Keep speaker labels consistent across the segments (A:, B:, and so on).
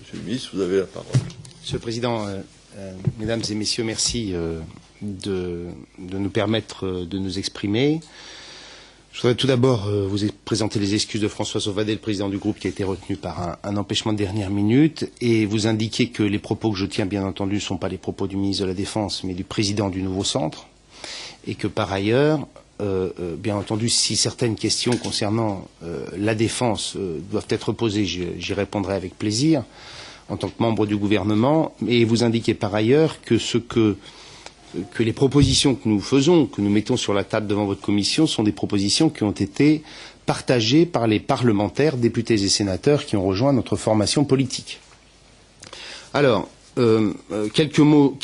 A: Monsieur le ministre, vous avez la parole.
B: Monsieur le Président, Mesdames et Messieurs, merci de nous permettre de nous exprimer. Je voudrais tout d'abord vous présenter les excuses de François Sauvadet, le président du groupe, qui a été retenu par un empêchement de dernière minute, et vous indiquer que les propos que je tiens, bien entendu, ne sont pas les propos du ministre de la Défense, mais du président du nouveau centre, et que par ailleurs, bien entendu, si certaines questions concernant la défense doivent être posées, j'y répondrai avec plaisir en tant que membre du gouvernement, et vous indiquer par ailleurs que que les propositions que nous faisons, que nous mettons sur la table devant votre commission, sont des propositions qui ont été partagées par les parlementaires, députés et sénateurs qui ont rejoint notre formation politique. Alors, quelques mots,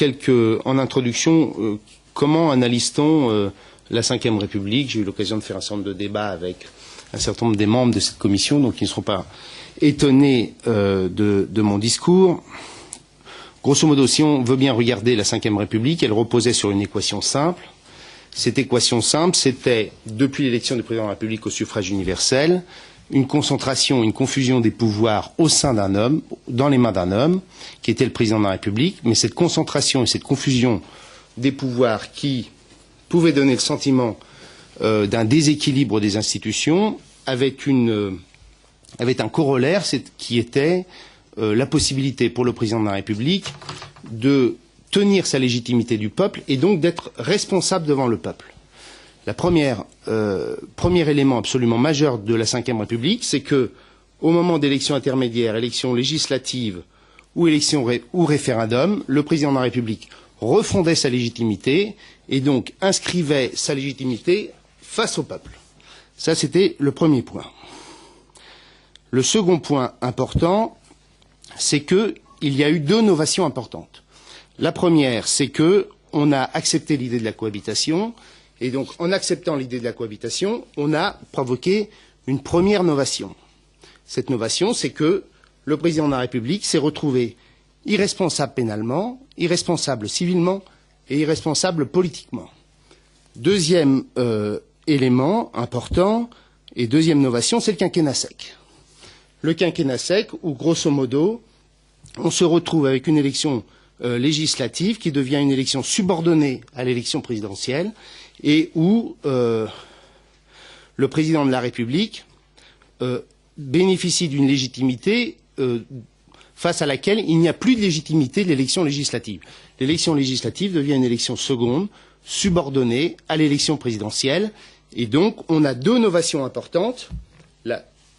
B: en introduction, comment analyse-t-on la Ve République? J'ai eu l'occasion de faire un certain nombre de débats avec un certain nombre des membres de cette commission, donc ils ne seront pas étonnés de mon discours. Grosso modo, si on veut bien regarder la Ve République, elle reposait sur une équation simple. Cette équation simple, c'était, depuis l'élection du président de la République au suffrage universel, une concentration, une confusion des pouvoirs au sein d'un homme, dans les mains d'un homme, qui était le président de la République, mais cette concentration et cette confusion des pouvoirs qui pouvaient donner le sentiment d'un déséquilibre des institutions avait un corollaire qui était la possibilité pour le président de la République de tenir sa légitimité du peuple et donc d'être responsable devant le peuple. Premier élément absolument majeur de la Ve République, c'est que, au moment d'élections intermédiaires, élections législatives ou référendum, le président de la République refondait sa légitimité et donc inscrivait sa légitimité face au peuple. Ça, c'était le premier point. Le second point important, c'est qu'il y a eu deux novations importantes. La première, c'est qu'on a accepté l'idée de la cohabitation, et donc en acceptant l'idée de la cohabitation, on a provoqué une première novation. Cette novation, c'est que le président de la République s'est retrouvé irresponsable pénalement, irresponsable civilement et irresponsable politiquement. Deuxième élément important et deuxième novation, c'est le quinquennat sec. Le quinquennat sec, où, grosso modo, on se retrouve avec une élection législative qui devient une élection subordonnée à l'élection présidentielle et où le président de la République bénéficie d'une légitimité face à laquelle il n'y a plus de légitimité de l'élection législative. L'élection législative devient une élection seconde, subordonnée à l'élection présidentielle, et donc on a deux novations importantes,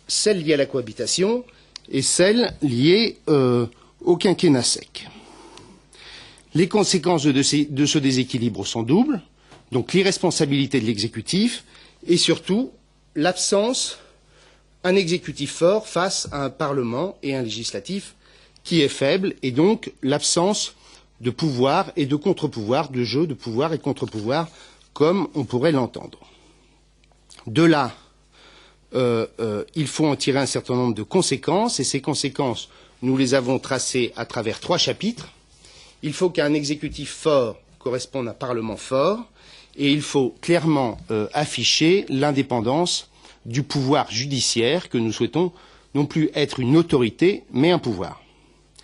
B: celle liée à la cohabitation et celle liée au quinquennat sec. Les conséquences de ce déséquilibre sont doubles, donc l'irresponsabilité de l'exécutif et surtout l'absence d'un exécutif fort face à un Parlement et un législatif qui est faible, et donc l'absence de pouvoir et de contre-pouvoir, de jeu de pouvoir et de contre-pouvoir, comme on pourrait l'entendre. De là, il faut en tirer un certain nombre de conséquences, et ces conséquences, nous les avons tracées à travers 3 chapitres. Il faut qu'un exécutif fort corresponde à un Parlement fort, et il faut clairement afficher l'indépendance du pouvoir judiciaire que nous souhaitons non plus être une autorité, mais un pouvoir.